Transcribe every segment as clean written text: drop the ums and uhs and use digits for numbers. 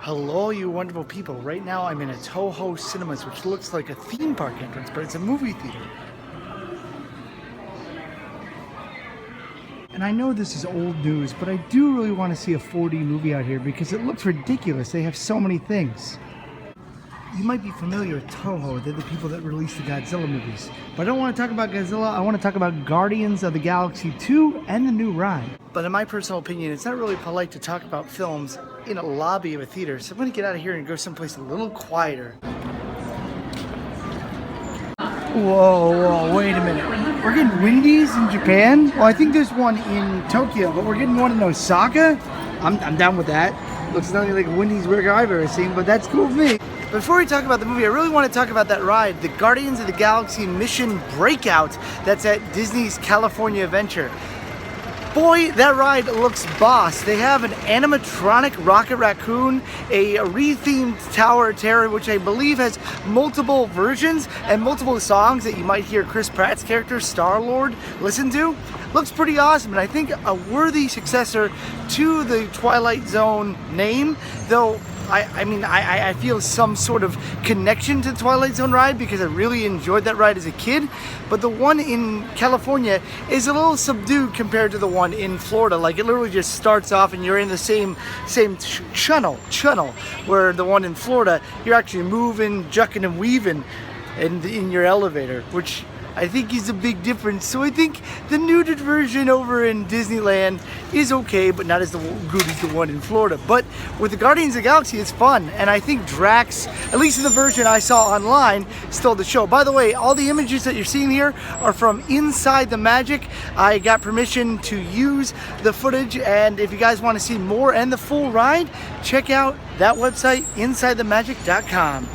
Hello, you wonderful people. Right now I'm in a Toho Cinemas, which looks like a theme park entrance, but it's a movie theater. And I know this is old news, but I do really want to see a 4D movie out here because it looks ridiculous. They have so many things. You might be familiar with Toho. They're the people that release the Godzilla movies. But I don't want to talk about Godzilla. I want to talk about Guardians of the Galaxy 2 and the new ride. But in my personal opinion, it's not really polite to talk about films in a lobby of a theater. So I'm going to get out of here and go someplace a little quieter. Whoa, wait a minute. We're getting Wendy's in Japan? Well, I think there's one in Tokyo, but we're getting one in Osaka? I'm down with that. Looks nothing like a Wendy's burger I've ever seen, but that's cool with me. Before we talk about the movie, I really want to talk about that ride, the Guardians of the Galaxy Mission Breakout, that's at Disney's California Adventure. Boy, that ride looks boss. They have an animatronic Rocket Raccoon, a rethemed Tower of Terror, which I believe has multiple versions and multiple songs that you might hear Chris Pratt's character, Star-Lord, listen to. Looks pretty awesome, and I think a worthy successor to the Twilight Zone name, though I feel some sort of connection to the Twilight Zone ride because I really enjoyed that ride as a kid. But the one in California is a little subdued compared to the one in Florida. Like, it literally just starts off and you're in the same channel, where the one in Florida, you're actually moving, jucking and weaving in your elevator, which I think is a big difference. So I think the nuded version over in Disneyland is okay, but not as good as the one in Florida. But with the Guardians of the Galaxy, it's fun. And I think Drax, at least in the version I saw online, stole the show. By the way, all the images that you're seeing here are from Inside the Magic. I got permission to use the footage. And if you guys want to see more and the full ride, check out that website, InsideTheMagic.com.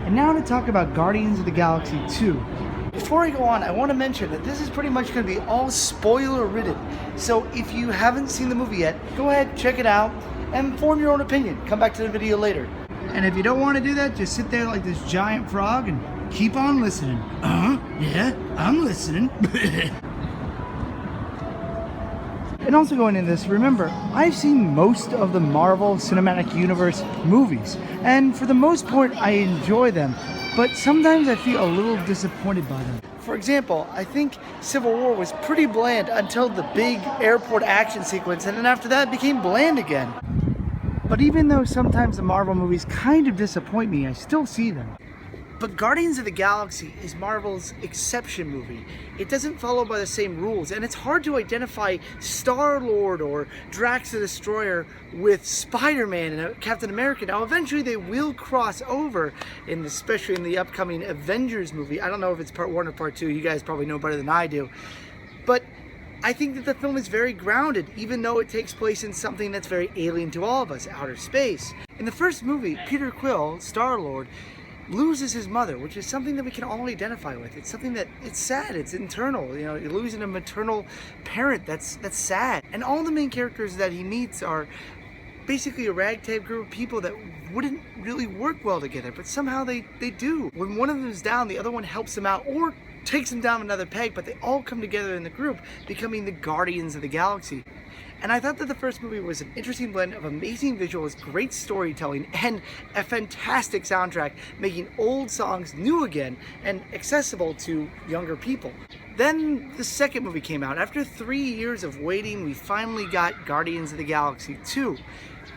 And now to talk about Guardians of the Galaxy 2. Before I go on, I want to mention that this is pretty much going to be all spoiler-ridden. So if you haven't seen the movie yet, go ahead, check it out, and form your own opinion. Come back to the video later. And if you don't want to do that, just sit there like this giant frog and keep on listening. Yeah, I'm listening. And also going into this, remember, I've seen most of the Marvel Cinematic Universe movies, and for the most part, I enjoy them, but sometimes I feel a little disappointed by them. For example, I think Civil War was pretty bland until the big airport action sequence, and then after that, it became bland again. But even though sometimes the Marvel movies kind of disappoint me, I still see them. But Guardians of the Galaxy is Marvel's exception movie. It doesn't follow by the same rules, and it's hard to identify Star-Lord or Drax the Destroyer with Spider-Man and Captain America. Now, eventually they will cross over, especially in the upcoming Avengers movie. I don't know if it's part 1 or part 2. You guys probably know better than I do. But I think that the film is very grounded, even though it takes place in something that's very alien to all of us, outer space. In the first movie, Peter Quill, Star-Lord, loses his mother, which is something that we can all identify with. It's something that, it's sad, it's internal. You know, you're losing a maternal parent, that's sad. And all the main characters that he meets are basically a ragtag group of people that wouldn't really work well together, but somehow they do. When one of them is down, the other one helps him out or takes him down another peg, but they all come together in the group, becoming the Guardians of the Galaxy. And I thought that the first movie was an interesting blend of amazing visuals, great storytelling, and a fantastic soundtrack, making old songs new again and accessible to younger people. Then the second movie came out. After 3 years of waiting, we finally got Guardians of the Galaxy 2,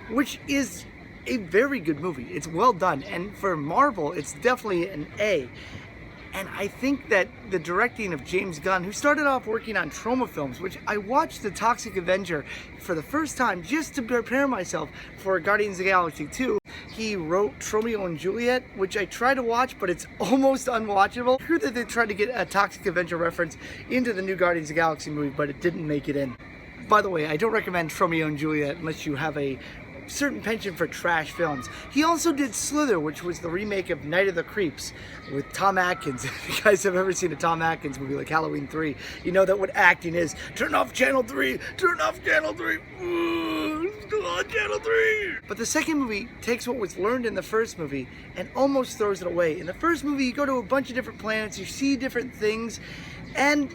which is a very good movie. It's well done, and for Marvel, it's definitely an A. And I think that the directing of James Gunn, who started off working on Troma films, which I watched The Toxic Avenger for the first time just to prepare myself for Guardians of the Galaxy 2. He wrote Romeo and Juliet, which I tried to watch, but it's almost unwatchable. I heard that they tried to get a Toxic Avenger reference into the new Guardians of the Galaxy movie, but it didn't make it in. By the way, I don't recommend Romeo and Juliet unless you have a certain penchant for trash films. He also did Slither, which was the remake of Night of the Creeps with Tom Atkins. If you guys have ever seen a Tom Atkins movie like Halloween 3, you know that what acting is. Turn off channel 3, turn off channel 3, still on channel 3. But the second movie takes what was learned in the first movie and almost throws it away. In the first movie, you go to a bunch of different planets, you see different things, and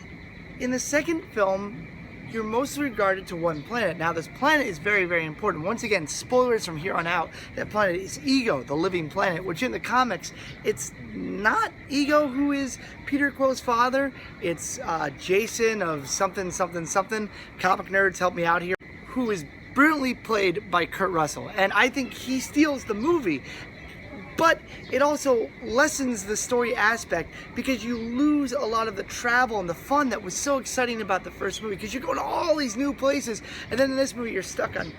in the second film, you're mostly regarded to one planet. Now, this planet is very, very important. Once again, spoilers from here on out. That planet is Ego, the living planet, which in the comics, it's not Ego who is Peter Quill's father. It's Jason of something, something, something. Comic nerds, help me out here. Who is brilliantly played by Kurt Russell. And I think he steals the movie. But it also lessens the story aspect because you lose a lot of the travel and the fun that was so exciting about the first movie, because you're going to all these new places, and then in this movie you're stuck on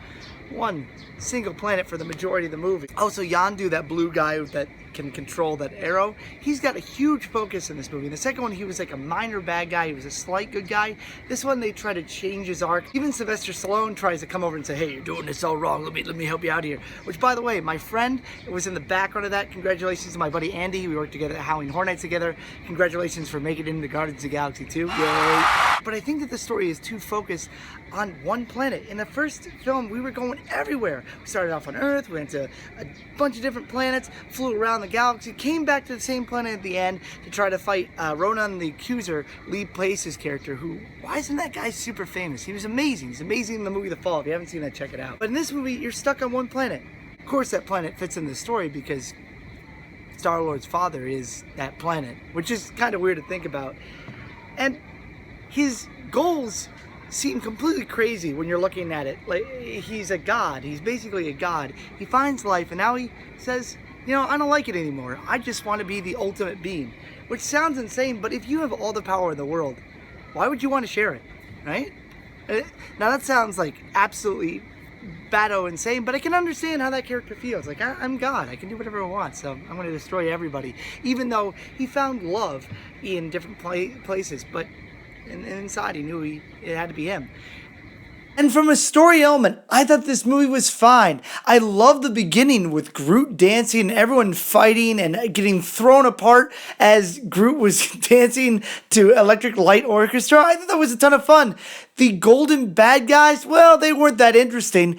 one single planet for the majority of the movie. Also, Yondu, that blue guy that can control that arrow, he's got a huge focus in this movie. In the second one, he was like a minor bad guy. He was a slight good guy. This one, they try to change his arc. Even Sylvester Stallone tries to come over and say, hey, you're doing this all wrong. Let me help you out here. Which, by the way, my friend was in the background of that. Congratulations to my buddy Andy. We worked together at Howling Hornets together. Congratulations for making it into Guardians of the Galaxy 2. Yay! But I think that the story is too focused on one planet. In the first film, we were going everywhere. We started off on Earth, we went to a bunch of different planets, flew around the galaxy, came back to the same planet at the end to try to fight Ronan the Accuser, Lee Pace's character, who, why isn't that guy super famous? He was amazing. He's amazing in the movie The Fall. If you haven't seen that, check it out. But in this movie, you're stuck on one planet. Of course, that planet fits in the story because Star-Lord's father is that planet, which is kind of weird to think about. And his goals seem completely crazy when you're looking at it. Like, he's a god. He's basically a god. He finds life, and now he says, you know, I don't like it anymore. I just want to be the ultimate being. Which sounds insane, but if you have all the power in the world, why would you want to share it, right? Now that sounds like absolutely batto insane, but I can understand how that character feels. Like, I'm God. I can do whatever I want, so I'm going to destroy everybody. Even though he found love in different places, but inside he knew it had to be him. And from a story element, I thought this movie was fine. I love the beginning with Groot dancing and everyone fighting and getting thrown apart as Groot was dancing to Electric Light Orchestra. I thought that was a ton of fun. The golden bad guys, well, they weren't that interesting.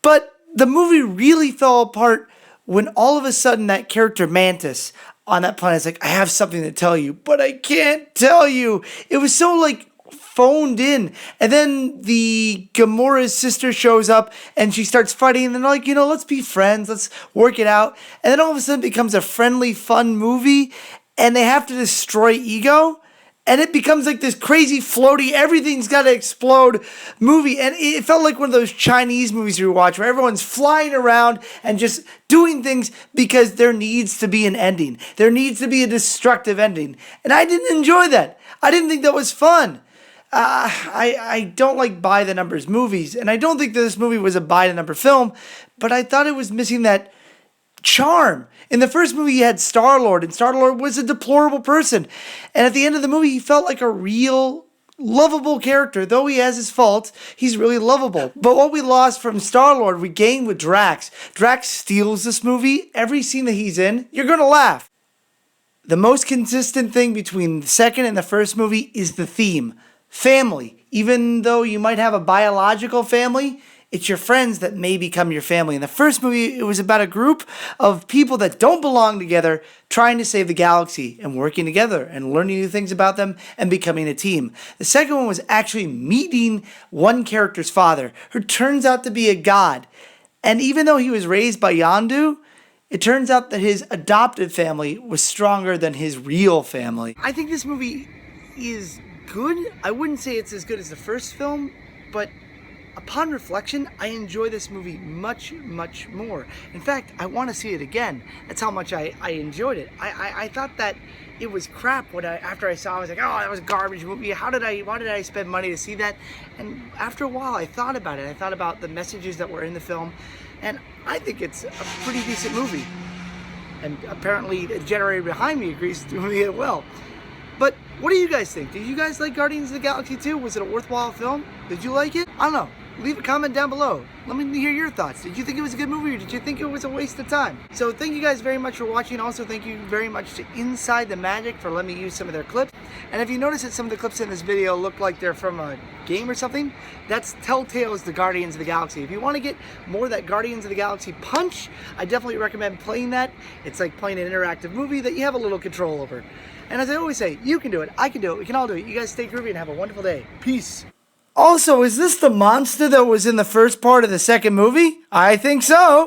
But the movie really fell apart when all of a sudden that character Mantis on that planet is like, I have something to tell you, but I can't tell you. It was so like phoned in. And then the Gamora's sister shows up and she starts fighting and they're like, you know, let's be friends, let's work it out. And then all of a sudden it becomes a friendly, fun movie and they have to destroy Ego. And it becomes like this crazy, floaty, everything's got to explode movie. And it felt like one of those Chinese movies you watch where everyone's flying around and just doing things because there needs to be an ending. There needs to be a destructive ending. And I didn't enjoy that. I didn't think that was fun. I don't like by-the-numbers movies. And I don't think that this movie was a by-the-number film. But I thought it was missing that charm. In the first movie, you had Star-Lord, and Star-Lord was a deplorable person. And at the end of the movie, he felt like a real, lovable character. Though he has his faults, he's really lovable. But what we lost from Star-Lord, we gained with Drax. Drax steals this movie. Every scene that he's in, you're going to laugh. The most consistent thing between the second and the first movie is the theme. Family. Even though you might have a biological family, it's your friends that may become your family. In the first movie, it was about a group of people that don't belong together trying to save the galaxy and working together and learning new things about them and becoming a team. The second one was actually meeting one character's father, who turns out to be a god. And even though he was raised by Yondu, it turns out that his adopted family was stronger than his real family. I think this movie is good. I wouldn't say it's as good as the first film, but upon reflection, I enjoy this movie much, much more. In fact, I want to see it again. That's how much I enjoyed it. I thought that it was crap after I saw it. I was like, oh, that was a garbage movie. Why did I spend money to see that? And after a while, I thought about it. I thought about the messages that were in the film, and I think it's a pretty decent movie. And apparently, the generator behind me agrees with me as well. But what do you guys think? Did you guys like Guardians of the Galaxy 2? Was it a worthwhile film? Did you like it? I don't know. Leave a comment down below. Let me hear your thoughts. Did you think it was a good movie or did you think it was a waste of time? So thank you guys very much for watching. Also, thank you very much to Inside the Magic for letting me use some of their clips. And if you notice that some of the clips in this video look like they're from a game or something, that's Telltale's The Guardians of the Galaxy. If you want to get more of that Guardians of the Galaxy punch, I definitely recommend playing that. It's like playing an interactive movie that you have a little control over. And as I always say, you can do it, I can do it, we can all do it. You guys stay groovy and have a wonderful day. Peace. Also, is this the monster that was in the first part of the second movie? I think so.